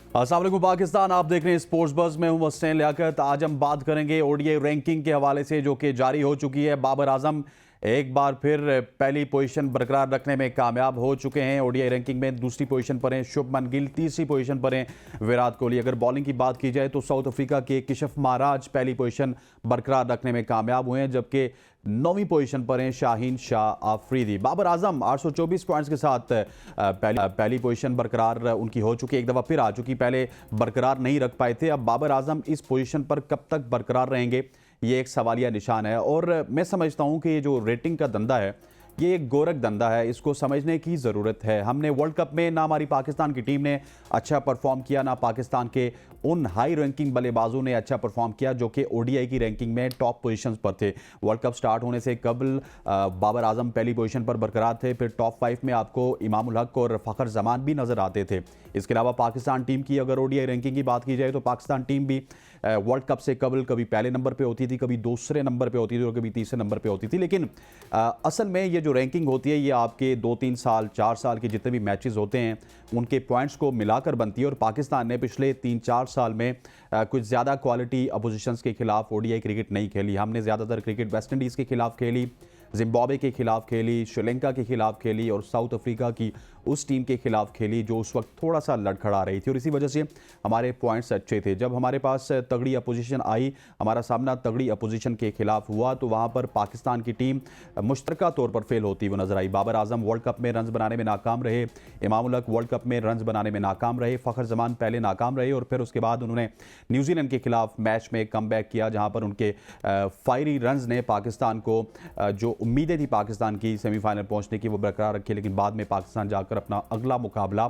अस्सलाम वालेकुम पाकिस्तान, आप देख रहे हैं स्पोर्ट्स बज़ में हूं वसीम लियाकत। आज हम बात करेंगे ओडीआई रैंकिंग के हवाले से जो कि जारी हो चुकी है। बाबर आजम एक बार फिर पहली पोजीशन बरकरार रखने में कामयाब हो चुके हैं। ओडीआई रैंकिंग में दूसरी पोजीशन पर हैं शुभमन गिल, तीसरी पोजीशन पर हैं विराट कोहली। अगर बॉलिंग की बात की जाए तो साउथ अफ्रीका के किशफ महाराज पहली पोजीशन बरकरार रखने में कामयाब हुए हैं, जबकि 9वीं पोजीशन पर हैं शाहीन शाह आफरीदी। बाबर आजम 824 पॉइंट्स के साथ पहली पोजीशन बरकरार उनकी हो चुकी है। एक दफ़ा फिर आ चुकी, पहले बरकरार नहीं रख पाए थे। अब बाबर आजम इस पोजीशन पर कब तक बरकरार रहेंगे, ये एक सवालिया निशान है। और मैं समझता हूं कि ये जो रेटिंग का धंधा है ये एक गोरख धंधा है, इसको समझने की ज़रूरत है। हमने वर्ल्ड कप में ना हमारी पाकिस्तान की टीम ने अच्छा परफॉर्म किया, ना पाकिस्तान के उन हाई रैंकिंग बल्लेबाजों ने अच्छा परफॉर्म किया जो कि ओडीआई की रैंकिंग में टॉप पोजीशंस पर थे। वर्ल्ड कप स्टार्ट होने से कबल बाबर आजम पहली पोजीशन पर बरकरार थे, फिर टॉप 5 में आपको इमामुल हक और फ़खर जमान भी नज़र आते थे। इसके अलावा पाकिस्तान टीम की अगर ओडीआई रैंकिंग की बात की जाए तो पाकिस्तान टीम भी वर्ल्ड कप से कबल कभी पहले नंबर पे होती थी, कभी दूसरे नंबर पे होती थी और कभी तीसरे नंबर पे होती थी। लेकिन असल में ये जो रैंकिंग होती है ये आपके 2-3 साल 4 साल के जितने भी मैचेस होते हैं उनके पॉइंट्स को मिलाकर बनती है। और पाकिस्तान ने पिछले 3-4 साल में कुछ ज़्यादा क्वालिटी अपोजिशंस के खिलाफ ओडीआई क्रिकेट नहीं खेली। हमने ज़्यादातर क्रिकेट वेस्ट इंडीज़ के खिलाफ खेली, जिम्बाब्वे के खिलाफ खेली, श्रीलंका के खिलाफ खेली और साउथ अफ्रीका की उस टीम के खिलाफ खेली जो उस वक्त थोड़ा सा लड़खड़ा रही थी, और इसी वजह से हमारे पॉइंट्स अच्छे थे। जब हमारे पास तगड़ी अपोजिशन आई, हमारा सामना तगड़ी अपोजिशन के खिलाफ हुआ, तो वहाँ पर पाकिस्तान की टीम मुश्तरका तौर पर फेल होती हुई नजर आई। बाबर आजम वर्ल्ड कप में रन्स बनाने में नाकाम रहे, इमामुल हक वर्ल्ड कप में रन्स बनाने में नाकाम रहे, फ़खर जमान पहले नाकाम रहे और फिर उसके बाद उन्होंने न्यूजीलैंड के खिलाफ मैच में कम बैक किया, जहाँ पर उनके फायरी रन्स ने पाकिस्तान को जो उम्मीदें थी पाकिस्तान की सेमीफाइनल पहुंचने की वो बरकरार रखी, लेकिन बाद में पाकिस्तान जाकर अपना अगला मुकाबला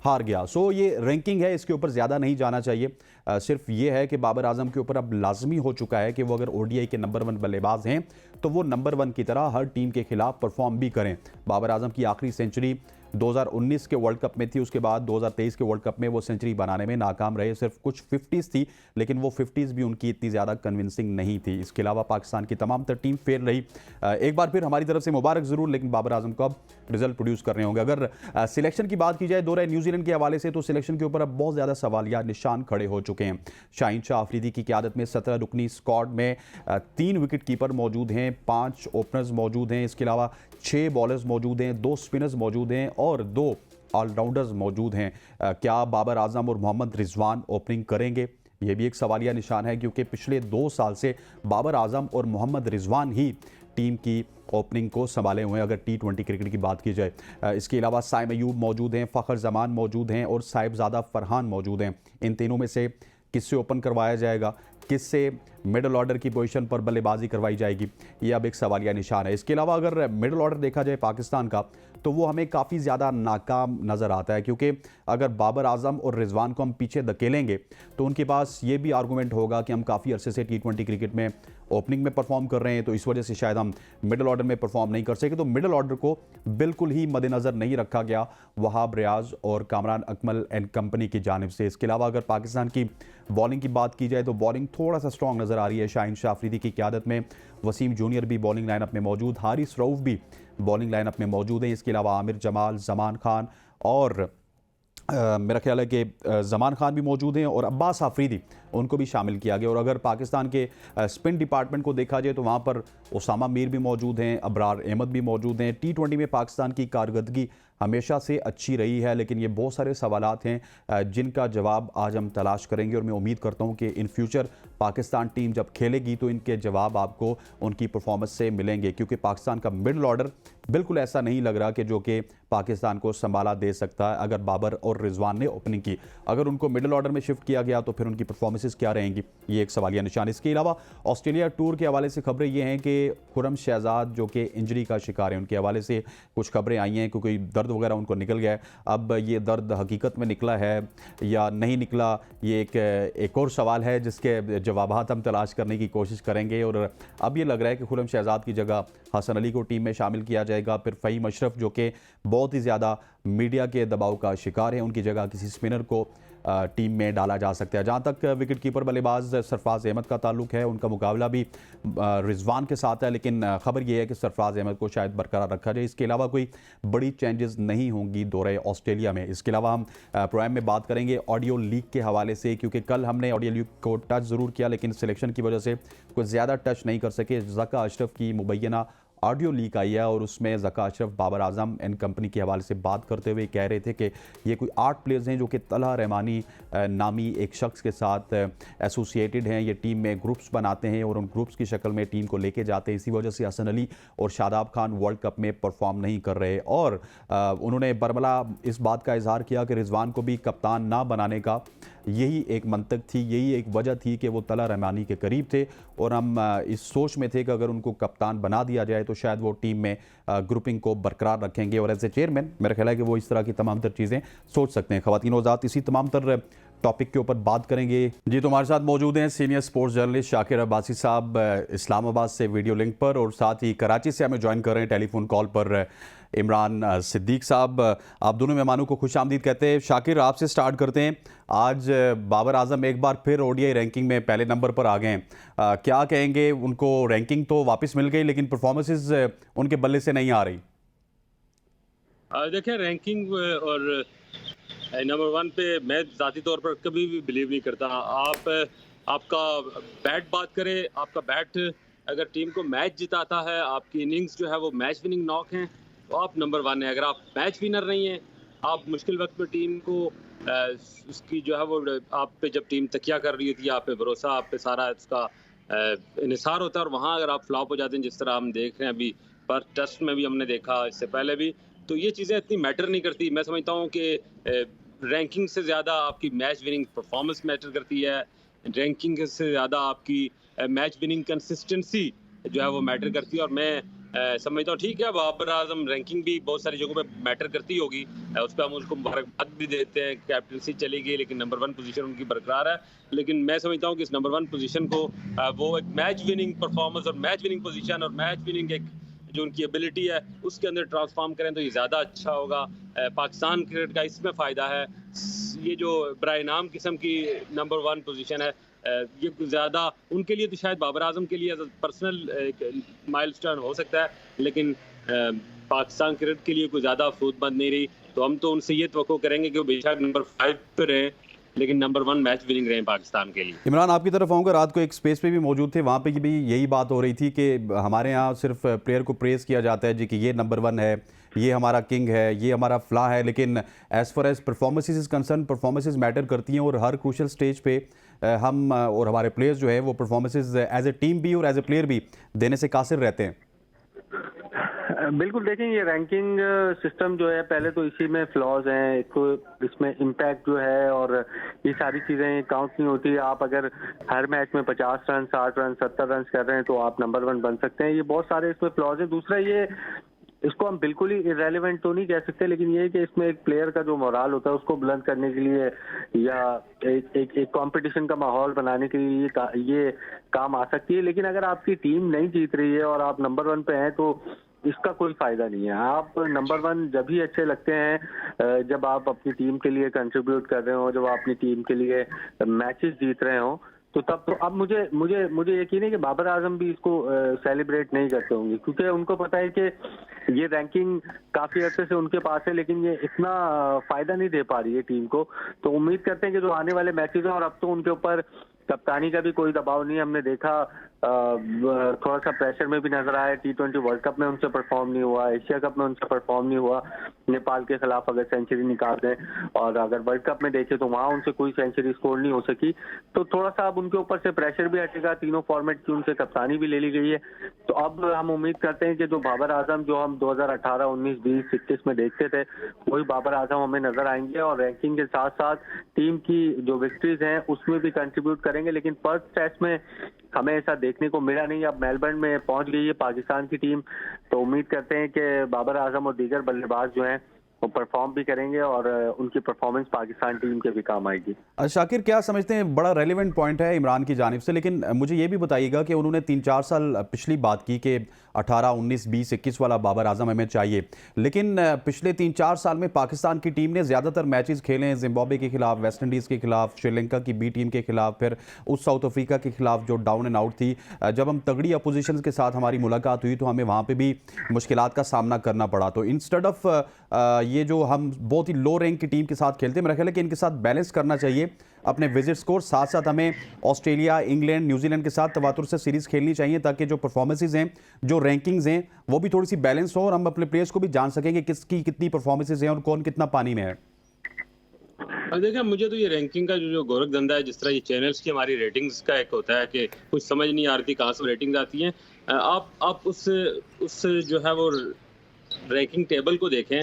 हार गया। सो ये रैंकिंग है, इसके ऊपर ज़्यादा नहीं जाना चाहिए। सिर्फ ये है कि बाबर आजम के ऊपर अब लाजमी हो चुका है कि वो अगर ओडीआई के नंबर 1 बल्लेबाज हैं तो वो नंबर 1 की तरह हर टीम के खिलाफ परफॉर्म भी करें। बाबर आजम की आखिरी सेंचुरी 2019 के वर्ल्ड कप में थी, उसके बाद 2023 के वर्ल्ड कप में वो सेंचुरी बनाने में नाकाम रहे। सिर्फ कुछ 50s थी, लेकिन वो 50s भी उनकी इतनी ज़्यादा कन्विंसिंग नहीं थी। इसके अलावा पाकिस्तान की तमाम तर टीम फेल रही। एक बार फिर हमारी तरफ से मुबारक ज़रूर, लेकिन बाबर आजम को अब रिजल्ट प्रोड्यूस करने होंगे। अगर सिलेक्शन की बात की जाए दौरे न्यूजीलैंड के हवाले से, तो सिलेक्शन के ऊपर अब बहुत ज़्यादा सवालिया निशान खड़े हो चुके हैं। शाहीन शाह आफरीदी की क़यादत में 17 रुकनी स्क्वाड में 3 विकेट कीपर मौजूद हैं, 5 ओपनर्स मौजूद हैं, इसके अलावा 6 बॉलर्स मौजूद हैं, 2 स्पिनर्स मौजूद हैं और 2 ऑलराउंडर्स मौजूद हैं। क्या बाबर आजम और मोहम्मद रिजवान ओपनिंग करेंगे, ये भी एक सवालिया निशान है, क्योंकि पिछले 2 साल से बाबर आजम और मोहम्मद रिजवान ही टीम की ओपनिंग को संभाले हुए हैं अगर T20 क्रिकेट की बात की जाए। इसके अलावा साइम अयूब मौजूद हैं, फ़खर जमान मौजूद हैं और साहिबजादा फरहान मौजूद हैं। इन तीनों में से किससे ओपन करवाया जाएगा, किससे मिडल ऑर्डर की पोजीशन पर बल्लेबाजी करवाई जाएगी, ये अब एक सवालिया निशान है। इसके अलावा अगर मिडल ऑर्डर देखा जाए पाकिस्तान का, तो वो हमें काफ़ी ज़्यादा नाकाम नज़र आता है, क्योंकि अगर बाबर आजम और रिजवान को हम पीछे धकेलेंगे तो उनके पास ये भी आर्गूमेंट होगा कि हम काफ़ी अरसे से T20 क्रिकेट में ओपनिंग में परफॉर्म कर रहे हैं, तो इस वजह से शायद हम मिडल ऑर्डर में परफॉर्म नहीं कर सके। तो मिडल ऑर्डर को बिल्कुल ही मद्देनज़र नहीं रखा गया वहाब रियाज और कामरान अकमल एंड कंपनी की जानिब से। इसके अलावा अगर पाकिस्तान की बॉलिंग की बात की जाए तो बॉलिंग थोड़ा सा स्ट्रॉन्ग नज़र आ रही है। शाहीन शाह आफरीदी की क़यादत में वसीम जूनियर भी बॉलिंग लाइनअप में मौजूद, हारिस रऊफ भी बॉलिंग लाइनअप में मौजूद है। इसके अलावा आमिर जमाल, जमान खान और मेरा ख्याल है कि जमान खान भी मौजूद हैं और अब्बास आफरीदी, उनको भी शामिल किया गया। और अगर पाकिस्तान के स्पिन डिपार्टमेंट को देखा जाए तो वहाँ पर उसामा मीर भी मौजूद हैं, अबरार अहमद भी मौजूद हैं। T20 में पाकिस्तान की कारकर्दगी हमेशा से अच्छी रही है, लेकिन ये बहुत सारे सवालात हैं जिनका जवाब आज हम तलाश करेंगे और मैं उम्मीद करता हूँ कि इन फ्यूचर पाकिस्तान टीम जब खेलेगी तो इनके जवाब आपको उनकी परफॉर्मेंस से मिलेंगे, क्योंकि पाकिस्तान का मिडल ऑर्डर बिल्कुल ऐसा नहीं लग रहा कि जो कि पाकिस्तान को संभाला दे सकता है अगर बाबर और रिजवान ने ओपनिंग की। अगर उनको मिडल ऑर्डर में शिफ्ट किया गया तो फिर उनकी परफॉर्मेंसेस क्या रहेंगी, ये एक सवालिया निशान। इसके अलावा ऑस्ट्रेलिया टूर के हवाले से खबरें ये हैं कि खुरम शहजाद जो कि इंजरी का शिकार है, उनके हवाले से कुछ खबरें आई हैं, क्योंकि दर्द वगैरह उनको निकल गया है। अब ये दर्द हकीकत में निकला है या नहीं निकला, ये एक और सवाल है जिसके जवाबात हम तलाश करने की कोशिश करेंगे। और अब ये लग रहा है कि खुरम शहजाद की जगह हसन अली को टीम में शामिल किया जाएगा, फिर फ़हीम अशरफ जो कि बहुत ही ज़्यादा मीडिया के दबाव का शिकार हैं। उनकी जगह किसी स्पिनर को टीम में डाला जा सकता है। जहां तक विकेट कीपर बल्लेबाज सरफराज अहमद का ताल्लुक है, उनका मुकाबला भी रिजवान के साथ है, लेकिन खबर यह है कि सरफराज अहमद को शायद बरकरार रखा जाए। इसके अलावा कोई बड़ी चेंजेस नहीं होंगी दौरे ऑस्ट्रेलिया में। इसके अलावा हम प्रोग्राम में बात करेंगे ऑडियो लीक के हवाले से, क्योंकि कल हमने ऑडियो लीक को टच ज़रूर किया, लेकिन सिलेक्शन की वजह से कुछ ज़्यादा टच नहीं कर सके। ज़का अशरफ की मुबैना ऑडियो लीक आई है और उसमें ज़का अशरफ बाबर आजम एंड कंपनी के हवाले से बात करते हुए कह रहे थे कि ये कोई 8 प्लेयर्स हैं जो कि तलहा रहमानी नामी एक शख्स के साथ एसोसिएटेड हैं। ये टीम में ग्रुप्स बनाते हैं और उन ग्रुप्स की शक्ल में टीम को लेके जाते हैं। इसी वजह से हसन अली और शादाब खान वर्ल्ड कप में परफॉर्म नहीं कर रहे। और उन्होंने बरमला इस बात का इजहार किया कि रिजवान को भी कप्तान ना बनाने का यही एक मंतक थी, यही एक वजह थी कि वो तलहा रहमानी के करीब थे और हम इस सोच में थे कि अगर उनको कप्तान बना दिया जाए तो शायद वो टीम में ग्रुपिंग को बरकरार रखेंगे। और एज ए चेयरमैन मेरा ख्याल है कि वो इस तरह की तमाम तर चीज़ें सोच सकते हैं। ख़वातीन और हज़रात, इसी तमाम तर टॉपिक के ऊपर बात करेंगे। जी, तो हमारे साथ मौजूद हैं senior sports journalist Shakir Abbasi साहब इस्लामाबाद से वीडियो लिंक पर, और साथ ही कराची से हमें ज्वाइन कर रहे हैं टेलीफोन कॉल पर इमरान सिद्दीक साहब। आप दोनों मेहमानों को खुश आमदीद कहते हैं। शाकिर, आपसे स्टार्ट करते हैं। आज बाबर आजम एक बार फिर ओडीआई रैंकिंग में पहले नंबर पर आ गए हैं। क्या कहेंगे? उनको रैंकिंग तो वापस मिल गई, लेकिन परफॉर्मेंसेस उनके बल्ले से नहीं आ रही। देखिए, रैंकिंग और नंबर 1 पे मैं ज़ाती तौर पर कभी भी बिलीव नहीं करता। आपका बैट बात करें, आपका बैट अगर टीम को मैच जिताता है, आपकी इनिंग्स जो है वो मैच विनिंग नॉक हैं, तो आप नंबर 1 है। अगर आप मैच विनर नहीं हैं, आप मुश्किल वक्त में टीम को उसकी जो है वो आप पे जब टीम तकिया कर रही होती है, आप पे भरोसा, आप पे सारा उसका इन्हिसार होता है, और वहाँ अगर आप फ्लॉप हो जाते हैं, जिस तरह हम देख रहे हैं अभी पर टेस्ट में भी हमने देखा, इससे पहले भी, तो ये चीज़ें इतनी मैटर नहीं करती। मैं समझता हूँ कि रैंकिंग से ज़्यादा आपकी मैच विनिंग परफॉर्मेंस मैटर करती है। रैंकिंग से ज़्यादा आपकी मैच विनिंग कंसिस्टेंसी जो है वो मैटर करती है। और मैं समझता हूँ, ठीक है, बाबर आजम रैंकिंग भी बहुत सारी जगहों पे मैटर करती होगी, उस पर हम उसको मुबारकबाद भी देते हैं। कैप्टनसी चली गई, लेकिन नंबर 1 पोजीशन उनकी बरकरार है। लेकिन मैं समझता हूँ कि इस नंबर 1 पोजीशन को वो एक मैच विनिंग परफॉर्मेंस और मैच विनिंग पोजीशन और मैच विनिंग एक जो उनकी एबिलिटी है उसके अंदर ट्रांसफॉर्म करें तो ये ज़्यादा अच्छा होगा। पाकिस्तान क्रिकेट का इसमें फ़ायदा है। ये जो बराए नाम किस्म की नंबर 1 पोजीशन है, ये ज़्यादा उनके लिए तो शायद बाबर आजम के लिए पर्सनल माइलस्टोन हो सकता है, लेकिन पाकिस्तान क्रिकेट के लिए कोई ज़्यादा अफसोसमंद नहीं रही। तो हम तो उनसे ये तवक्को करेंगे कि वो बेशक नंबर 5 पर रहें, लेकिन नंबर 1 मैच विनिंग रहे पाकिस्तान के लिए। इमरान, आपकी तरफ आऊँगा। रात को एक स्पेस पे भी मौजूद थे, वहाँ पे भी यही बात हो रही थी कि हमारे यहाँ सिर्फ प्लेयर को प्रेज़ किया जाता है जी कि ये नंबर 1 है, ये हमारा किंग है, ये हमारा फ्ला है, लेकिन as far as performances is concerned, performances matter करती हैं और हर क्रूशल स्टेज पे हम और हमारे प्लेयर्स जो है वो परफॉर्मेंसेस एज ए टीम भी और एज ए प्लेयर भी देने से कासिर रहते हैं। बिल्कुल, देखें, ये रैंकिंग सिस्टम जो है, पहले तो इसी में फ्लॉज हैं, तो इसमें इम्पैक्ट जो है और ये सारी चीज़ें काउंट नहीं होती। आप अगर हर मैच में 50 रन, 60 रन, 70 रन कर रहे हैं तो आप नंबर 1 बन सकते हैं। ये बहुत सारे इसमें फ्लॉज हैं। दूसरा, ये इसको हम बिल्कुल ही इरेलीवेंट तो नहीं कह सकते, लेकिन ये है कि इसमें एक प्लेयर का जो मोराल होता है उसको बुलंद करने के लिए या एक कंपटीशन का माहौल बनाने के लिए ये काम आ सकती है। लेकिन अगर आपकी टीम नहीं जीत रही है और आप नंबर 1 पे हैं तो इसका कोई फायदा नहीं है। आप नंबर 1 जब ही अच्छे लगते हैं जब आप अपनी टीम के लिए कंट्रीब्यूट कर रहे हो, जब आप अपनी टीम के लिए मैचेस जीत रहे हो, तो तब तो अब मुझे यकीन है कि बाबर आजम भी इसको सेलिब्रेट नहीं करते होंगे, क्योंकि उनको पता है कि ये रैंकिंग काफी अर्से से उनके पास है, लेकिन ये इतना फायदा नहीं दे पा रही है टीम को। तो उम्मीद करते हैं कि जो आने वाले मैचेस हैं, और अब तो उनके ऊपर कप्तानी का भी कोई दबाव नहीं, हमने देखा थोड़ा सा प्रेशर में भी नजर आया। T20 वर्ल्ड कप में उनसे परफॉर्म नहीं हुआ, एशिया कप में उनसे परफॉर्म नहीं हुआ, नेपाल के खिलाफ अगर सेंचुरी निकाल दें, और अगर वर्ल्ड कप में देखें तो वहां उनसे कोई सेंचुरी स्कोर नहीं हो सकी। तो थोड़ा सा अब उनके ऊपर से प्रेशर भी हटेगा, तीनों फॉर्मेट की उनसे कप्तानी भी ले ली गई है। तो अब हम उम्मीद करते हैं कि जो बाबर आजम जो हम 2018, 19, 20, 21 में देखते थे, वही बाबर आजम हमें नजर आएंगे और रैंकिंग के साथ साथ टीम की जो विक्ट्रीज हैं उसमें भी कंट्रीब्यूट करेंगे। लेकिन फर्स्ट टेस्ट में हमें ऐसा देखने को मिला नहीं। अब मेलबर्न में पहुंच गई है पाकिस्तान की टीम, तो उम्मीद करते हैं कि बाबर आजम और दीगर बल्लेबाज जो हैं वो परफॉर्म भी करेंगे और उनकी परफॉर्मेंस पाकिस्तान टीम के भी काम आएगी। शाकिर, क्या समझते हैं, बड़ा रेलिवेंट पॉइंट है इमरान की जानिब से, लेकिन मुझे ये भी बताइएगा कि उन्होंने 3-4 साल पिछली बात की कि 18, 19, 20, 21 वाला बाबर आजम हमें चाहिए। लेकिन पिछले 3-4 साल में पाकिस्तान की टीम ने ज़्यादातर मैचेस खेले हैं जिम्बाब्वे के खिलाफ, वेस्ट इंडीज़ के खिलाफ, श्रीलंका की बी टीम के खिलाफ, फिर उस साउथ अफ्रीका के खिलाफ जो डाउन एंड आउट थी। जब हम तगड़ी अपोजिशन के साथ हमारी मुलाकात हुई तो हमें वहाँ पर भी मुश्किलात का सामना करना पड़ा। तो इंस्टेड ऑफ ये जो हम बहुत ही लो रैंक की टीम के साथ खेलते हैं, मेरा ख्याल है कि इनके साथ बैलेंस करना चाहिए अपने विजिट स्कोर। साथ साथ हमें ऑस्ट्रेलिया, इंग्लैंड, न्यूजीलैंड के साथ तवातुर से सीरीज़ खेलनी चाहिए ताकि जो परफॉर्मेंसेज हैं, जो रैंकिंग्स हैं, वो भी थोड़ी सी बैलेंस हो और हम अपने प्लेयर्स को भी जान सकेंगे किसकी कितनी परफॉर्मेंसेज हैं और कौन कितना पानी में है। अब देखिए, मुझे तो ये रैंकिंग का जो गोरख धंधा है, जिस तरह ये चैनल्स की हमारी रेटिंग्स का एक होता है कि कुछ समझ नहीं आ रही थी कहाँ से रेटिंग्स आती हैं। आप उस जो है वो रैंकिंग टेबल को देखें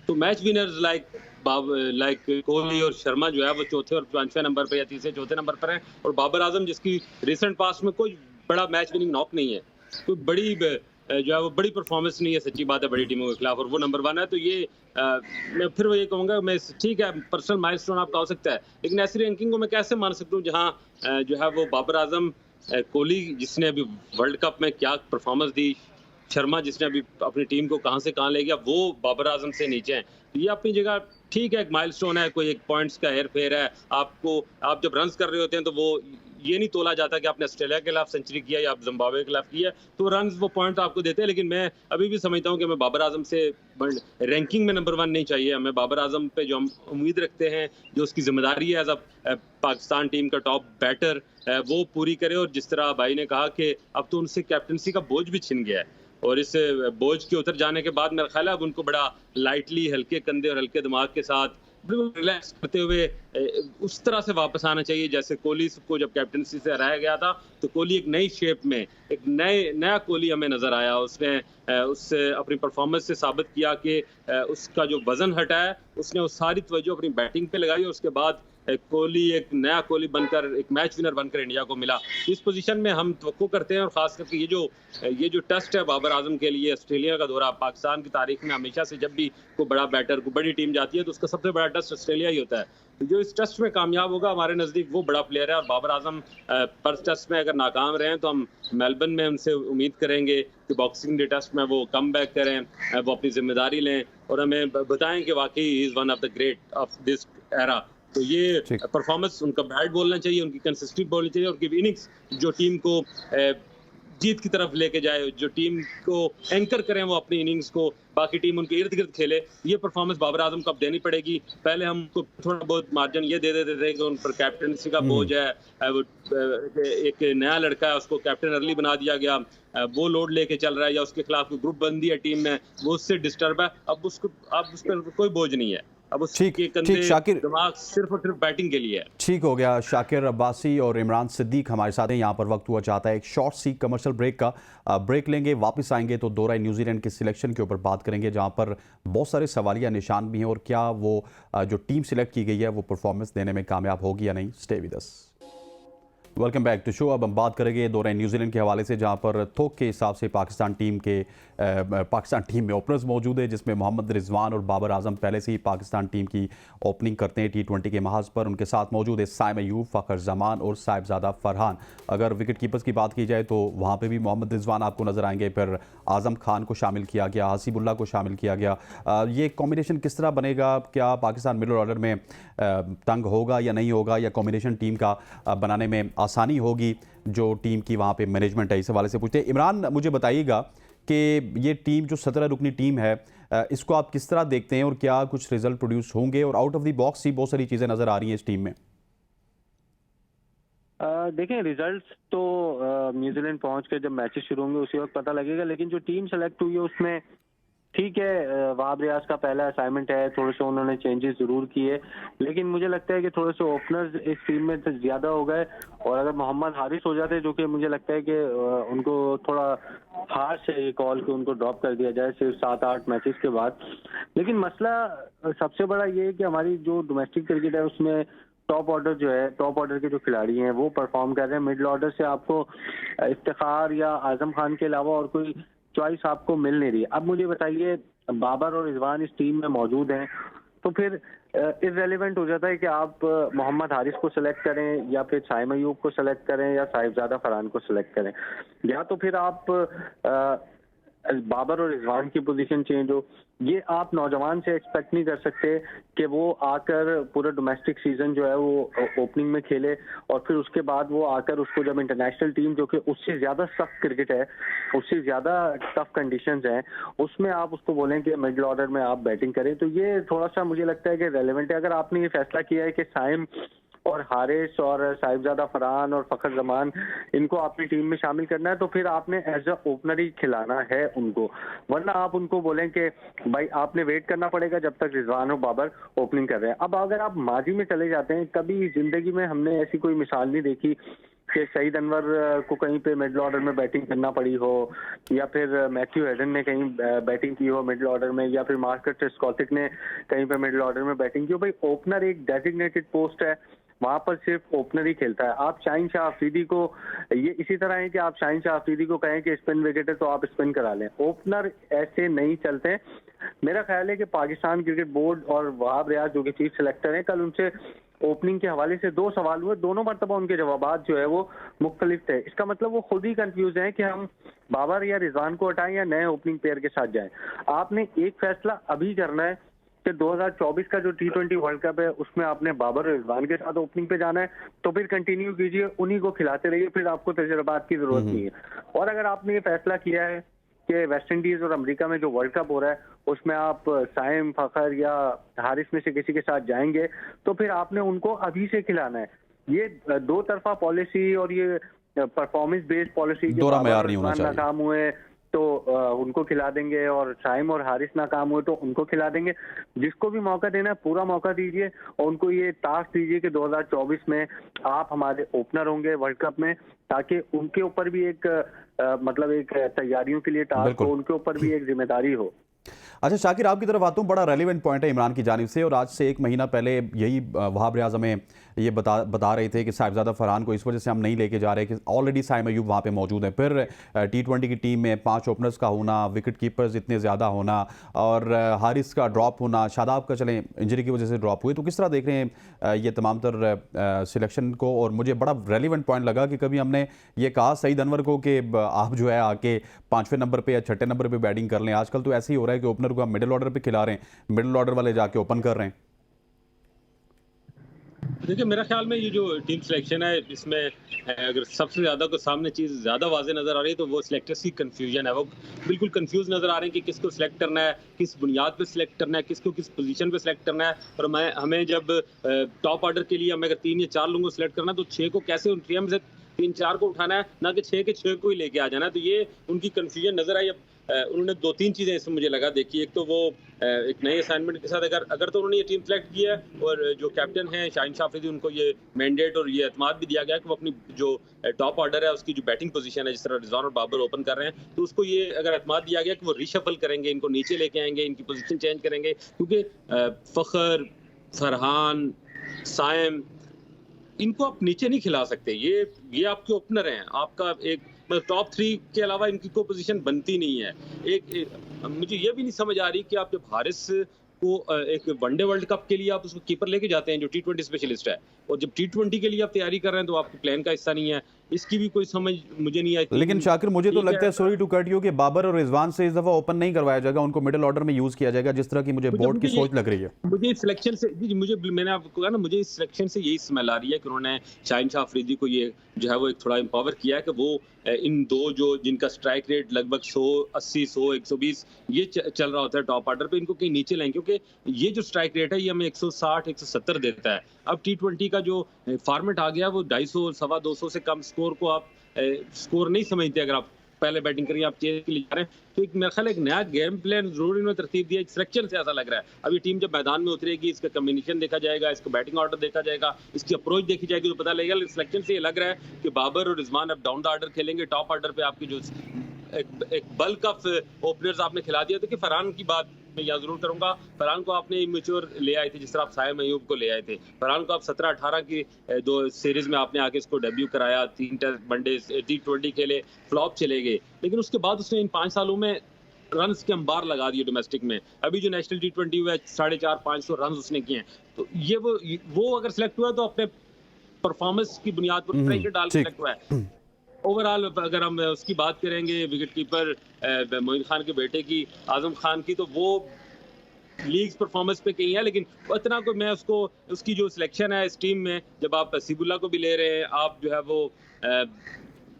तो मैच विनर्स लाइक कोहली और शर्मा जो है वो चौथे और पांचवें नंबर पर या तीसरे चौथे नंबर पर हैं, और बाबर आजम जिसकी रिसेंट पास्ट में कोई बड़ा मैच विनिंग नॉक नहीं है, कोई बड़ी जो है वो बड़ी परफॉर्मेंस नहीं है, सच्ची बात है, बड़ी टीमों के खिलाफ, और वो नंबर 1 है। तो ये मैं फिर वो ये कहूँगा, मैं ठीक है पर्सनल माइलस्टोन आपका हो सकता है, लेकिन ऐसी रैंकिंग को मैं कैसे मान सकता हूँ जहाँ जो है वो बाबर आजम, कोहली जिसने अभी वर्ल्ड कप में क्या परफॉर्मेंस दी, शर्मा जिसने अभी अपनी टीम को कहां से कहां ले गया, वो बाबर आजम से नीचे हैं। तो ये अपनी जगह ठीक है, एक माइलस्टोन है, कोई एक पॉइंट्स का हेर फेर है। आप जब रन्स कर रहे होते हैं तो वो ये नहीं तोला जाता कि आपने ऑस्ट्रेलिया के खिलाफ सेंचुरी किया या आप जिम्बाब्वे के खिलाफ किया, तो रन्स वो पॉइंट आपको देते हैं। लेकिन मैं अभी भी समझता हूं कि हमें बाबर आजम से रैंकिंग में नंबर 1 नहीं चाहिए। हमें बाबर आजम पे जो हम उम्मीद रखते हैं, जो उसकी जिम्मेदारी है एज अ पाकिस्तान टीम का टॉप बैटर, वो पूरी करे। और जिस तरह भाई ने कहा कि अब तो उनसे कैप्टनसी का बोझ भी छिन गया है, और इस बोझ के उतर जाने के बाद मेरा ख्याल है अब उनको बड़ा लाइटली, हल्के कंधे और हल्के दिमाग के साथ बिल्कुल रिलैक्स करते हुए उस तरह से वापस आना चाहिए जैसे कोहली को जब कैप्टनसी से हराया गया था। तो कोहली एक नई शेप में, एक नया कोहली हमें नजर आया। उसने उससे अपनी परफॉर्मेंस से साबित किया कि उसका जो वजन हटा है, उसने वो सारी तवज्जो अपनी बैटिंग पे लगाई, और उसके बाद कोहली एक नया कोहली बनकर, एक मैच विनर बनकर इंडिया को मिला। इस पोजीशन में हम तवक्को करते हैं, और खास करके ये जो टेस्ट है बाबर आजम के लिए, ऑस्ट्रेलिया का दौरा, पाकिस्तान की तारीख में हमेशा से जब भी कोई बड़ा बैटर, कोई बड़ी टीम जाती है तो उसका सबसे बड़ा टेस्ट ऑस्ट्रेलिया ही होता है। तो जो इस टेस्ट में कामयाब होगा, हमारे नजदीक वो बड़ा प्लेयर है। और बाबर आजम फर्स्ट टेस्ट में अगर नाकाम रहे तो हम मेलबर्न में उनसे उम्मीद करेंगे कि बॉक्सिंग डे टेस्ट में वो कम बैक करें, वो अपनी जिम्मेदारी लें और हमें बताएं कि वाकई he is one of the great of this era. तो ये परफॉर्मेंस, उनका बैट बोलना चाहिए, उनकी कंसिस्टेंट बोलनी चाहिए, और उनकी इनिंग्स जो टीम को जीत की तरफ लेके जाए, जो टीम को एंकर करें वो अपनी इनिंग्स को, बाकी टीम उनके इर्द गिर्द खेले। ये परफॉर्मेंस बाबर आजम को अब देनी पड़ेगी। पहले हमको थोड़ा बहुत मार्जिन ये दे देते थे कि उन पर कैप्टनसी का बोझ है, वो एक नया लड़का है उसको कैप्टन अर्ली बना दिया गया, वो लोड लेके चल रहा है, या उसके खिलाफ कोई ग्रुप बंदी है टीम में, वो उससे डिस्टर्ब है। अब उस पर कोई बोझ नहीं है, अब उसके कंधे, दिमाग सिर्फ और सिर्फ बैटिंग के लिए है। ठीक हो गया। शाकिर अब्बासी और इमरान सिद्दीक हमारे साथ हैं। यहाँ पर वक्त हुआ चाहता है एक शॉर्ट सी कमर्शियल ब्रेक का। ब्रेक लेंगे, वापस आएंगे तो दोहरा न्यूजीलैंड के सिलेक्शन के ऊपर बात करेंगे, जहाँ पर बहुत सारे सवालिया निशान भी हैं, और क्या वो जो टीम सिलेक्ट की गई है वो परफॉर्मेंस देने में कामयाब होगी या नहीं। Stay with us. Welcome back to show. अब हम बात करेंगे दौरे न्यूजीलैंड के हवाले से, जहां पर थोक के हिसाब से पाकिस्तान टीम में ओपनर्स मौजूद है, जिसमें मोहम्मद रिजवान और बाबर आजम पहले से ही पाकिस्तान टीम की ओपनिंग करते हैं T20 के महाज पर। उनके साथ मौजूद है साइम अयूब, फ़खर जमान और साहिबजादा फरहान। अगर विकेट कीपर्स की बात की जाए तो वहाँ पर भी मोहम्मद रिजवान आपको नजर आएंगे, फिर आजम खान को शामिल किया गया, हसीबुल्ला को शामिल किया गया। ये कॉम्बिनेशन किस तरह बनेगा? क्या पाकिस्तान मिडल ऑर्डर में तंग होगा या नहीं होगा, या कॉम्बिनेशन टीम का बनाने में आसानी होगी जो टीम की वहाँ पे मैनेजमेंट है? इस हवाले से पूछते हैं। इमरान, मुझे बताइएगा कि ये टीम जो 17 रुकनी टीम है, इसको आप किस तरह देखते हैं और क्या कुछ रिजल्ट प्रोड्यूस होंगे? और आउट ऑफ द बॉक्स ही बहुत सारी चीज़ें नज़र आ रही हैं इस टीम में। देखें, रिजल्ट्स तो न्यूजीलैंड पहुंच के जब मैचेस शुरू होंगे उसी वक्त पता लगेगा, लेकिन जो टीम सेलेक्ट हुई है उसमें ठीक है, वहाब रियाज का पहला असाइनमेंट है, थोड़े से उन्होंने चेंजेस जरूर किए, लेकिन मुझे लगता है कि थोड़े से ओपनर्स इस टीम में तो ज्यादा हो गए। और अगर मोहम्मद हारिस हो जाते, जो कि मुझे लगता है कि उनको थोड़ा हार्श है ये कॉल कि उनको ड्रॉप कर दिया जाए सिर्फ 7-8 मैचेस के बाद। लेकिन मसला सबसे बड़ा ये है कि हमारी जो डोमेस्टिक क्रिकेट है उसमें टॉप ऑर्डर जो है, टॉप ऑर्डर के जो खिलाड़ी हैं वो परफॉर्म कर रहे हैं। मिडिल ऑर्डर से आपको इफ्तिखार या आजम खान के अलावा और कोई चॉइस आपको मिल नहीं रही। अब मुझे बताइए, बाबर और रिजवान इस टीम में मौजूद हैं तो फिर इररेलेवेंट हो जाता है कि आप मोहम्मद हारिस को सिलेक्ट करें या फिर साइम अयूब को सिलेक्ट करें या साहिबजादा फरहान को सिलेक्ट करें, या तो फिर आप बाबर और रिजवान की पोजीशन चेंज हो, ये आप नौजवान से एक्सपेक्ट नहीं कर सकते कि वो आकर पूरा डोमेस्टिक सीजन जो है वो ओपनिंग में खेले और फिर उसके बाद वो आकर उसको जब इंटरनेशनल टीम जो कि उससे ज़्यादा सख्त क्रिकेट है, उससे ज़्यादा टफ कंडीशंस हैं, उसमें आप उसको बोलें कि मिडिल ऑर्डर में आप बैटिंग करें, तो ये थोड़ा सा मुझे लगता है कि रेलेवेंट है। अगर आपने ये फैसला किया है कि साइम और हारिस और साहिबजादा फरहान और फखर जमान इनको अपनी टीम में शामिल करना है, तो फिर आपने एज अ ओपनर ही खिलाना है उनको, वरना आप उनको बोलें कि भाई आपने वेट करना पड़ेगा जब तक रिजवान और बाबर ओपनिंग कर रहे हैं। अब अगर आप माजी में चले जाते हैं, कभी जिंदगी में हमने ऐसी कोई मिसाल नहीं देखी कि सईद अनवर को कहीं पे मिडिल ऑर्डर में बैटिंग करना पड़ी हो, या फिर मैथ्यू हेडन ने कहीं बैटिंग की हो मिडिल ऑर्डर में, या फिर मार्कस स्कॉटिक ने कहीं पे मिडिल ऑर्डर में बैटिंग की हो। भाई ओपनर एक डेजिग्नेटेड पोस्ट है, वहां पर सिर्फ ओपनर ही खेलता है। आप शाहीन शाह अफरीदी को, ये इसी तरह है कि आप शाहीन शाह अफरीदी को कहें कि स्पिन विकेट है तो आप स्पिन करा लें, ओपनर ऐसे नहीं चलते। मेरा ख्याल है कि पाकिस्तान क्रिकेट बोर्ड और वहाब रियाज जो कि चीफ सिलेक्टर हैं, कल उनसे ओपनिंग के हवाले से 2 सवाल हुए, दोनों मरतबा उनके जवाबात जो है वो मुख्तलिफ थे। इसका मतलब वो खुद ही कंफ्यूज हैं कि हम बाबर या रिजवान को हटाएं या नए ओपनिंग प्लेयर के साथ जाएं। आपने एक फैसला अभी करना है कि 2024 का जो T20 वर्ल्ड कप है उसमें आपने बाबर और रिजवान के साथ ओपनिंग पे जाना है, तो फिर कंटिन्यू कीजिए, उन्हीं को खिलाते रहिए, फिर आपको तजुर्बात की जरूरत नहीं है। और अगर आपने ये फैसला किया है कि वेस्ट इंडीज और अमेरिका में जो वर्ल्ड कप हो रहा है उसमें आप साइम, फखर या हारिस में से किसी के साथ जाएंगे, तो फिर आपने उनको अभी से खिलाना है। ये 2 तरफा पॉलिसी और ये परफॉर्मेंस बेस्ड पॉलिसी, दोहरा मयार नहीं होना चाहिए। नाकाम हुए तो उनको खिला देंगे और साइम और हारिस नाकाम हुए तो उनको खिला देंगे। जिसको भी मौका देना है पूरा मौका दीजिए और उनको ये टास्क दीजिए कि 2024 में आप हमारे ओपनर होंगे वर्ल्ड कप में, ताकि उनके ऊपर भी एक मतलब एक तैयारियों के लिए टास्क हो, उनके ऊपर भी एक जिम्मेदारी हो। अच्छा शाकिर, आपकी तरफ आता हूँ, बड़ा रेलिवेंट पॉइंट है इमरान की जानिब से, और आज से 1 महीना पहले यही वहाब रियाज हमें ये बता रहे थे कि साहिबजादा फरहान को इस वजह से हम नहीं लेके जा रहे कि ऑलरेडी साइम अयूब वहाँ पे मौजूद है। फिर T20 की टीम में 5 ओपनर्स का होना, विकेट कीपर्स इतने ज़्यादा होना और हारिस का ड्रॉप होना, शादाब का चलें इंजरी की वजह से ड्रॉप हुए, तो किस तरह देख रहे हैं ये तमाम तर सिलेक्शन को? और मुझे बड़ा रेलिवेंट पॉइंट लगा कि कभी हमने ये कहा सईद अनवर को कि आप जो है आके 5वें नंबर पर या 6ठे नंबर पर बैटिंग कर लें। आजकल तो ऐसे ही हो रहा है कि ओपनर को आप मिडिल ऑर्डर पे खिला रहे हैं, मिडिल ऑर्डर वाले जाके ओपन कर रहे हैं। देखिए मेरा ख्याल में ये जो टीम सिलेक्शन है इसमें अगर सबसे ज़्यादा को सामने चीज़ ज़्यादा वाज़े नज़र आ रही है तो वो सिलेक्टर्स की कन्फ्यूजन है। वो बिल्कुल कंफ्यूज नज़र आ रहे हैं कि किसको सिलेक्ट करना है, किस बुनियाद पे सिलेक्ट करना है, किसको किस पोजीशन पे सिलेक्ट करना है। और हमें जब टॉप ऑर्डर के लिए हमें अगर 3 या 4 लोगों को सिलेक्ट करना है तो 6 को कैसे उन 3 में से 3-4 को उठाना है, ना कि 6 के 6 को ही लेके आ जाना है। तो ये उनकी कन्फ्यूजन नज़र आई। अब उन्होंने 2-3 चीज़ें इसमें मुझे लगा देखी। एक तो वो एक नए असाइनमेंट के साथ अगर तो उन्होंने ये टीम सेलेक्ट की है और जो कैप्टन है शाहीन शाह अफरीदी, उनको ये मैंडेट और ये एतमाद भी दिया गया कि वो अपनी जो टॉप ऑर्डर है उसकी जो बैटिंग पोजीशन है, जिस तरह रिजवान और बाबर ओपन कर रहे हैं, तो उसको ये अगर एतमाद दिया गया कि वो रिशफल करेंगे, इनको नीचे लेके आएंगे, इनकी पोजीशन चेंज करेंगे, क्योंकि फखर, फरहान, साइम, इनको आप नीचे नहीं खिला सकते। ये आपके ओपनर हैं, आपका एक टॉप 3 के अलावा इनकी कोई पोजीशन बनती नहीं है। मुझे ये भी नहीं समझ आ रही कि आप जब हारिस को एक वनडे वर्ल्ड कप के लिए आप उसको कीपर लेके जाते हैं जो T20 स्पेशलिस्ट है, और जब T20 के लिए आप तैयारी कर रहे हैं तो आपके प्लान का हिस्सा नहीं है। इसकी भी कोई समझ मुझे नहीं आई। लेकिन शाकिर मुझे तो लगता है, सॉरी टू कट यू, कि बाबर और रिजवान से इस दफा ओपन नहीं करवाया जाएगा, उनको मिडिल ऑर्डर में यूज किया जाएगा, जिस तरह की मुझे बोर्ड की सोच लग रही है। मुझे इस सिलेक्शन से मैंने आपको कहा ना, मुझे इस सिलेक्शन से यही स्मेल आ रही है कि उन्होंने शाहीन शाह अफरीदी को ये जो है वो एक थोड़ा एम्पावर किया है कि वो इन 2 जो जिनका स्ट्राइक रेट लगभग 180, 100, 120 ये चल रहा होता है टॉप ऑर्डर पे, इनको कहीं नीचे लाएं, क्योंकि ये जो स्ट्राइक रेट है ये हमें 160, 170 देता है। अब T20 का जो फॉर्मेट आ गया वो 250, 250 से कम स्कोर को आप स्कोर नहीं समझते। अगर आप पहले बैटिंग करिए, आप चेज के लिए जा रहे हैं, तो एक मेरा ख्याल एक नया गेम प्लान जरूर इन्होंने तरतीब दिया। सिलेक्शन से ऐसा लग रहा है अभी टीम जब मैदान में उतरेगी, इसका कम्बिनेशन देखा जाएगा, इसका बैटिंग ऑर्डर देखा जाएगा, इसकी अप्रोच देखी जाएगी, तो पता लगेगा। सिलेक्शन से ये लग रहा है कि बाबर और रिजवान अब डाउन द ऑर्डर खेलेंगे, टॉप ऑर्डर पे आपकी जो एक बल्क ऑफ ओपनर्स आपने खिला दिया। तो कि फरहान की बात मैं यहाँ जरूर करूंगा, फरहान को आपने इमेच्योर ले आए थे, जिस तरह आप साइम अयूब को ले आए थे। फरहान को आप 17-18 की 2 सीरीज में आपने आके इसको डेब्यू कराया, 3 टेस्ट वनडे T20 खेले, फ्लॉप चले गए, लेकिन उसके बाद उसने इन 5 सालों में रन्स के अंबार लगा दिए डोमेस्टिक में। अभी जो नेशनल T20 हुआ है 450-500 रन उसने किए हैं। तो ये वो अगर सिलेक्ट हुआ तो अपने परफॉर्मेंस की बुनियाद पर प्रेशर डाल के सिलेक्ट हुआ है। ओवरऑल अगर हम उसकी बात करेंगे विकेट कीपर मोइन खान के बेटे की, आजम खान की, तो वो लीग्स परफॉर्मेंस पे कहीं है, लेकिन उतना को मैं उसको उसकी जो सिलेक्शन है इस टीम में, जब आप हसीबुल्ला को भी ले रहे हैं, आप जो है वो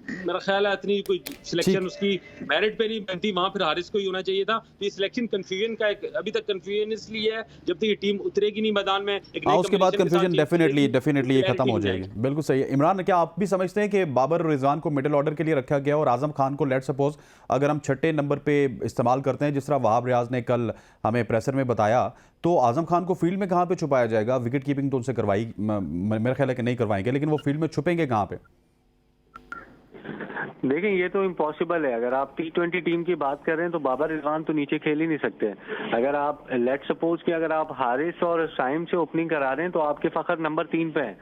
मेरा ख्याल है इतनी कोई सिलेक्शन उसकी मेरिट पे नहीं बनती, वहां फिर हारिस को ही होना चाहिए था। तो ये सिलेक्शन कंफ्यूजन का एक अभी तक कंफ्यूजन इसलिए है जब तक ये टीम उतरेगी नहीं मैदान में। एक हाँ, उसके बाद कंफ्यूजन डेफिनेटली ये खत्म हो जाएगी। जाएगी। बिल्कुल सही है। इमरान, क्या आप भी समझते हैं कि बाबर और रिजवान को मिडिल ऑर्डर के लिए रखा गया और आजम खान को लेट सपोज अगर हम छठे नंबर पे इस्तेमाल करते हैं, जिस तरह वहाब रियाज ने कल हमें प्रेसर में बताया, तो आजम खान को फील्ड में कहाँ पे छुपाया जाएगा? विकेट कीपिंग तो उनसे करवाई, मेरा ख्याल है कि नहीं करवाएंगे, लेकिन वो फील्ड में छुपेंगे कहाँ पे? देखिए, ये तो इम्पॉसिबल है। अगर आप T20 टीम की बात कर रहे हैं तो बाबर रिजवान तो नीचे खेल ही नहीं सकते। अगर आप लेट सपोज कि अगर आप हारिस और साइम से ओपनिंग करा रहे हैं तो आपके फखर नंबर 3 पे हैं,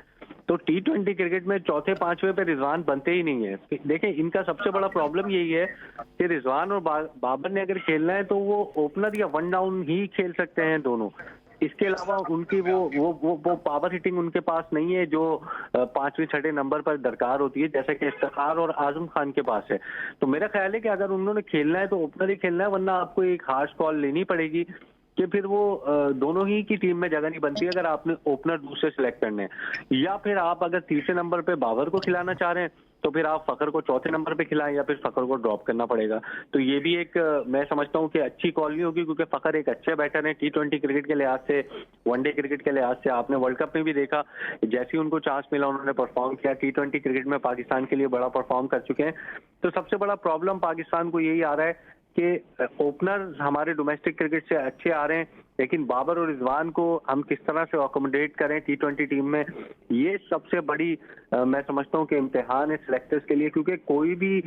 तो T20 क्रिकेट में चौथे पांचवे पे रिजवान बनते ही नहीं है। देखिए, इनका सबसे बड़ा प्रॉब्लम यही है कि रिजवान और बाबर ने अगर खेलना है तो वो ओपनर या वन डाउन ही खेल सकते हैं दोनों। इसके अलावा उनकी वो पावर हिटिंग उनके पास नहीं है जो पांचवें छठे नंबर पर दरकार होती है, जैसे कि इफ्तिखार और आजम खान के पास है। तो मेरा ख्याल है कि अगर उन्होंने खेलना है तो ओपनर ही खेलना है, वरना आपको एक हार्श कॉल लेनी पड़ेगी कि फिर वो दोनों ही की टीम में जगह नहीं बनती अगर आपने ओपनर दूसरे सिलेक्ट करने हैं। या फिर आप अगर तीसरे नंबर पे बाबर को खिलाना चाह रहे हैं तो फिर आप फखर को चौथे नंबर पे खिलाएं या फिर फखर को ड्रॉप करना पड़ेगा। तो ये भी एक मैं समझता हूँ कि अच्छी कॉल नहीं होगी, क्योंकि फखर एक अच्छे बैटर हैं T20 क्रिकेट के लिहाज से, वनडे क्रिकेट के लिहाज से। आपने वर्ल्ड कप में भी देखा, जैसे ही उनको चांस मिला उन्होंने परफॉर्म किया। T20 क्रिकेट में पाकिस्तान के लिए बड़ा परफॉर्म कर चुके हैं। तो सबसे बड़ा प्रॉब्लम पाकिस्तान को यही आ रहा है कि ओपनर हमारे डोमेस्टिक क्रिकेट से अच्छे आ रहे हैं, लेकिन बाबर और रिजवान को हम किस तरह से अकोमोडेट करें T20 टीम में, ये सबसे बड़ी मैं समझता हूँ कि इम्तिहान है सिलेक्टर्स के लिए। क्योंकि कोई भी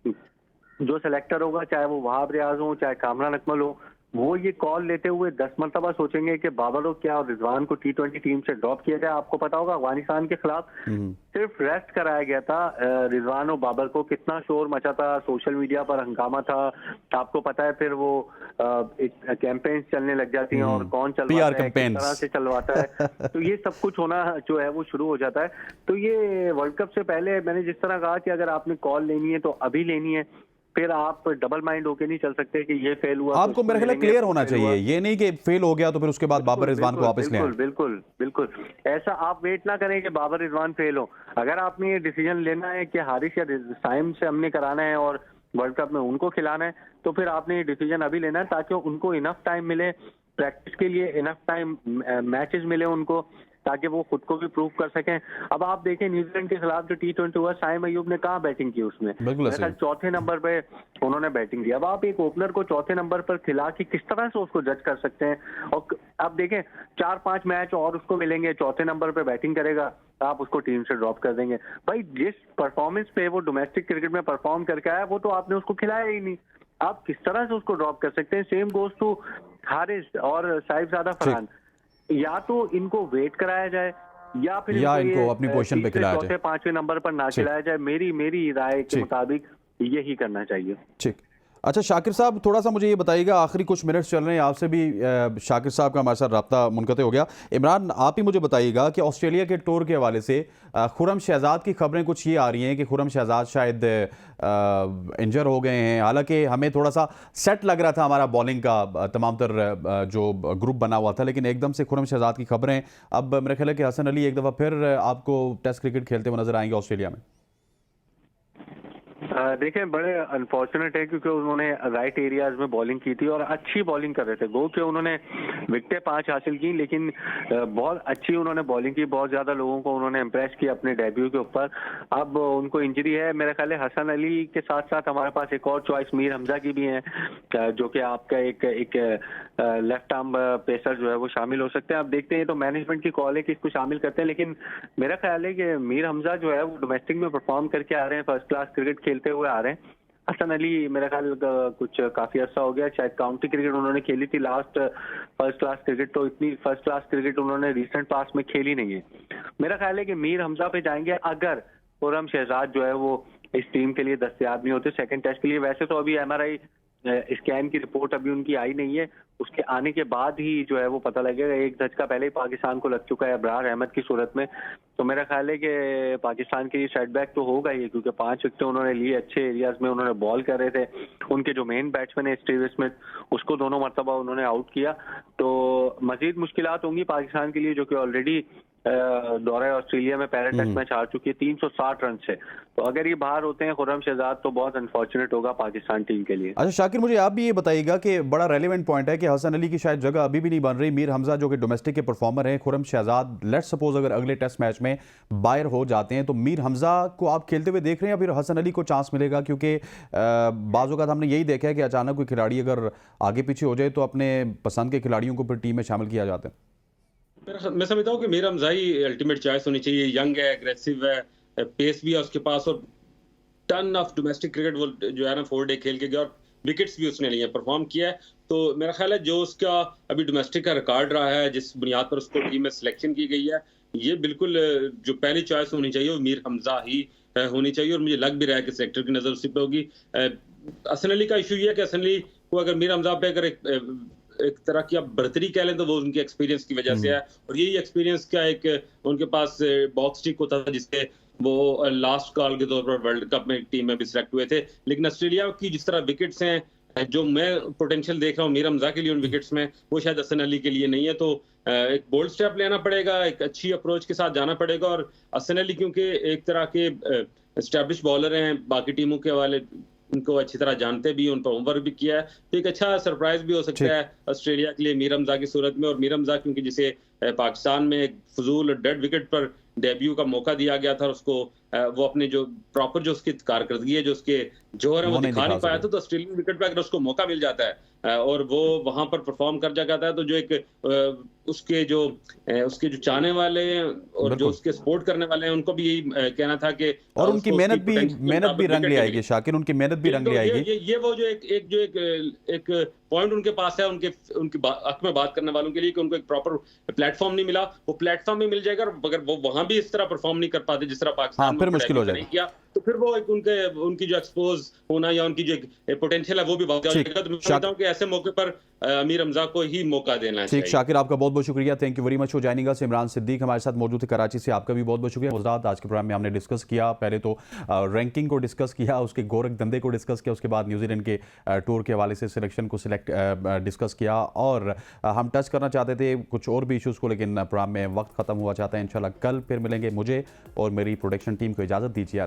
जो सिलेक्टर होगा, चाहे वो वहाब रियाज हो चाहे कामरान अकमल हो, वो ये कॉल लेते हुए 10 मरतबा सोचेंगे कि बाबर को क्या और रिजवान को T20 टीम से ड्रॉप किया जाए। आपको पता होगा अफगानिस्तान के खिलाफ सिर्फ रेस्ट कराया गया था रिजवान और बाबर को, कितना शोर मचा था, सोशल मीडिया पर हंगामा था। आपको पता है फिर वो कैंपेन्स चलने लग जाती हैं और कौन चलवाता है, किस तरह से चलवाता है, तो ये सब कुछ होना जो है वो शुरू हो जाता है। तो ये वर्ल्ड कप से पहले मैंने जिस तरह कहा कि अगर आपने कॉल लेनी है तो अभी लेनी है, फिर आप डबल माइंड होके नहीं चल सकते कि ये फेल हुआ। आपको मेरे ख्याल क्लियर होना चाहिए, ये नहीं कि फेल हो गया तो फिर उसके बाद बाबर रिजवान को वापस ले आए। बिल्कुल बिल्कुल ऐसा आप वेट ना करें कि बाबर रिजवान फेल हो। अगर आपने ये डिसीजन लेना है कि हारिस या साइम से हमने कराना है और वर्ल्ड कप में उनको खिलाना है, तो फिर आपने ये डिसीजन अभी लेना है ताकि उनको इनफ टाइम मिले प्रैक्टिस के लिए, इनफ टाइम मैचेस मिले उनको, ताकि वो खुद को भी प्रूव कर सकें। अब आप देखें न्यूजीलैंड के खिलाफ जो T20 हुआ, साइम अयूब ने कहाँ बैटिंग की उसमें, चौथे नंबर पे उन्होंने बैटिंग की। अब आप एक ओपनर को चौथे नंबर पर खिला के किस तरह से उसको जज कर सकते हैं? और अब देखें 4-5 मैच और उसको मिलेंगे, चौथे नंबर पे बैटिंग करेगा, आप उसको टीम से ड्रॉप कर देंगे। भाई जिस परफॉर्मेंस पे वो डोमेस्टिक क्रिकेट में परफॉर्म करके आया, वो तो आपने उसको खिलाया ही नहीं, आप किस तरह से उसको ड्रॉप कर सकते हैं? सेम गोज टू हारिस और साहिबजादा फरहान। या तो इनको वेट कराया जाए या फिर इनको अपनी पोजीशन पे खिलाया जाए, चौथे पांचवें नंबर पर ना खिलाया जाए। मेरी राय के मुताबिक यही करना चाहिए। ठीक। अच्छा शाकिर साहब, थोड़ा सा मुझे ये बताइएगा, आखिरी कुछ मिनट्स चल रहे हैं, आपसे भी शाकिर साहब का हमारे साथ रब्ता मुनक़ते हो गया। इमरान, आप ही मुझे बताइएगा कि ऑस्ट्रेलिया के टूर के हवाले से खुरम शहजाद की खबरें कुछ ये आ रही हैं कि खुरम शहजाद शायद इंजर हो गए हैं। हालांकि हमें थोड़ा सा सेट लग रहा था हमारा बॉलिंग का तमाम तर जो ग्रुप बना हुआ था, लेकिन एकदम से खुरम शहजाद की खबरें। अब मेरा ख्याल है कि हसन अली एक दफ़ा फिर आपको टेस्ट क्रिकेट खेलते हुए नजर आएंगे ऑस्ट्रेलिया में। देखें, बड़े अनफॉर्चुनेट है क्योंकि उन्होंने राइट एरियाज में बॉलिंग की थी और अच्छी बॉलिंग कर रहे थे। गो कि उन्होंने विकेटें 5 हासिल की, लेकिन बहुत अच्छी उन्होंने बॉलिंग की, बहुत ज्यादा लोगों को उन्होंने इम्प्रेस किया अपने डेब्यू के ऊपर। अब उनको इंजरी है, मेरे ख्याल है हसन अली के साथ साथ हमारे पास एक और चॉइस मीर हमजा की भी है, जो कि आपका एक लेफ्ट आर्म पेसर जो है वो शामिल हो सकते हैं। आप देखते हैं तो मैनेजमेंट की कॉल है कि इसको शामिल करते हैं, लेकिन मेरा ख्याल है कि मीर हमजा जो है वो डोमेस्टिक में परफॉर्म करके आ रहे हैं, फर्स्ट क्लास क्रिकेट खेलते हुए आ रहे हैं। हसन अली मेरा ख्याल कुछ काफी अर्सा हो गया, शायद काउंटी क्रिकेट उन्होंने खेली थी लास्ट, फर्स्ट क्लास क्रिकेट तो इतनी फर्स्ट क्लास क्रिकेट उन्होंने रिसेंट पास में खेली नहीं है। मेरा ख्याल है कि मीर हमजा पे जाएंगे अगर खुरम शहजाद जो है वो इस टीम के लिए दस्तयाब नहीं होते सेकंड टेस्ट के लिए। वैसे तो अभी MRI स्कैन की रिपोर्ट अभी उनकी आई नहीं है, उसके आने के बाद ही जो है वो पता लगेगा। एक धचका पहले ही पाकिस्तान को लग चुका है अबरार अहमद की सूरत में, तो मेरा ख्याल है कि पाकिस्तान के लिए सेटबैक तो होगा ही, क्योंकि 5 विकेट उन्होंने लिए, अच्छे एरियाज में उन्होंने बॉल कर रहे थे। उनके जो मेन बैट्समैन है स्टीव स्मिथ, उसको दोनों मरतबा उन्होंने आउट किया। तो मजीद मुश्किलात होंगी पाकिस्तान के लिए, जो कि ऑलरेडी दौरे ऑस्ट्रेलिया में पहले टेस्ट मैच हार चुकी है 360 रन से। तो अगर ये बाहर होते हैं खुर्रम शहजाद तो बहुत अनफॉर्चुनेट होगा पाकिस्तान टीम के लिए। अच्छा शाकिर, मुझे आप भी ये बताइएगा कि बड़ा रेलेवेंट पॉइंट है कि हसन अली की शायद जगह अभी भी नहीं बन रही। मीर हमजा जो कि डोमेस्टिक के परफॉर्मर हैं, खुर्रम शहजाद लेट्स सपोज अगर अगले टेस्ट मैच में बाहर हो जाते हैं तो मीर हमजा को आप खेलते हुए देख रहे हैं या फिर हसन अली को चांस मिलेगा? क्योंकि बाज़ औक़ात हमने यही देखा है कि अचानक कोई खिलाड़ी अगर आगे पीछे हो जाए तो अपने पसंद के खिलाड़ियों को फिर टीम में शामिल किया जाता है। मैं समझता हूँ कि मीर हमजा ही अल्टीमेट चॉइस होनी चाहिए। यंग है, एग्रेसिव है, पेस भी है उसके पास, और टन ऑफ डोमेस्टिक क्रिकेट वो जो है ना 4 डे खेल के गया और विकेट्स भी उसने लिए, परफॉर्म किया है। तो मेरा ख्याल है जो उसका अभी डोमेस्टिक का रिकॉर्ड रहा है, जिस बुनियाद पर उसको टीम में सिलेक्शन की गई है, ये बिल्कुल जो पहली चॉइस होनी चाहिए वो मीर हमजा ही होनी चाहिए। और मुझे लग भी रहा है कि सेलेक्टर की नजर उसी पे होगी। हसन अली का इशू ये है कि हसन अली को अगर मीर हमजा पे अगर एक तरह की आप बर्तरी कह लें तो वो उनके एक्सपीरियंस की वजह से है, और यही एक्सपीरियंस का एक उनके पास बॉक्स टिक होता था जिससे वो लास्ट कॉल के तौर पर वर्ल्ड कप में टीम में भी सिलेक्ट हुए थे। लेकिन ऑस्ट्रेलिया की जिस तरह विकेट्स हैं, जो मैं पोटेंशियल देख रहा हूँ मीर हमजा के लिए उन विकेट्स में, वो शायद हसन अली के लिए नहीं है। तो एक बोल्ड स्टेप लेना पड़ेगा, एक अच्छी अप्रोच के साथ जाना पड़ेगा। और हसन अली क्योंकि एक तरह के एस्टैब्लिश बॉलर हैं, बाकी टीमों के हवाले उनको अच्छी तरह जानते भी, उन पर होमवर्क भी किया है, तो एक अच्छा सरप्राइज भी हो सकता है ऑस्ट्रेलिया के लिए मीर हमजा की सूरत में। और मीर हमजा क्योंकि जिसे पाकिस्तान में एक फजूल और डेड विकेट पर डेब्यू का मौका दिया गया था, उसको वो अपने जो प्रॉपर जो उसकी कारकर्दगी है, जो उसके जोहर है, वो दिखा नहीं पाया था। तो ऑस्ट्रेलियन विकेट पर अगर उसको मौका मिल जाता है और वो वहां पर परफॉर्म कर जाता है, तो जो एक उसके जो चाहने वाले हैं और जो उसके सपोर्ट करने वाले हैं, उनको भी यही कहना था कि और उनकी मेहनत भी रंग ले आएगी शाकिर, उनकी मेहनत भी रंग ले आएगी। ये वो जो एक पॉइंट उनके पास है, उनके हक में बात करने वालों के लिए, कि उनको एक प्रॉपर प्लेटफॉर्म नहीं मिला। वो प्लेटफॉर्म भी मिल जाएगा, और अगर वो वहां भी इस तरह परफॉर्म नहीं कर पाते जिस तरह पाकिस्तान में फिर मुश्किल हो जाएगी किया, तो फिर वो एक उनकी जो एक्सपोज होना या उनकी जो पोटेंशियल है वो भी बहुत हो जाएगा। तो मैं समझता हूं कि ऐसे मौके पर मीर हमजा को ही मौका देना चाहिए। ठीक शाकिर, आपका बहुत बहुत शुक्रिया, thank you very much for joining us. Imran Siddique हमारे साथ मौजूद थे कराची से, आपका भी बहुत बहुत शुक्रिया। गुजरात आज के प्रोग्राम में हमने डिस्कस किया, पहले तो रैंकिंग को डिस्कस किया, उसके गोरख धंधे को डिस्कस किया, उसके बाद न्यूजीलैंड के टूर के हवाले से सिलेक्शन को डिस्कस किया, और हम टच करना चाहते थे कुछ और भी इशूज़ को, लेकिन प्रोग्राम में वक्त ख़त्म हुआ चाहता है। इंशाल्लाह कल फिर मिलेंगे। मुझे और मेरी प्रोडक्शन टीम को इजाज़त दीजिए।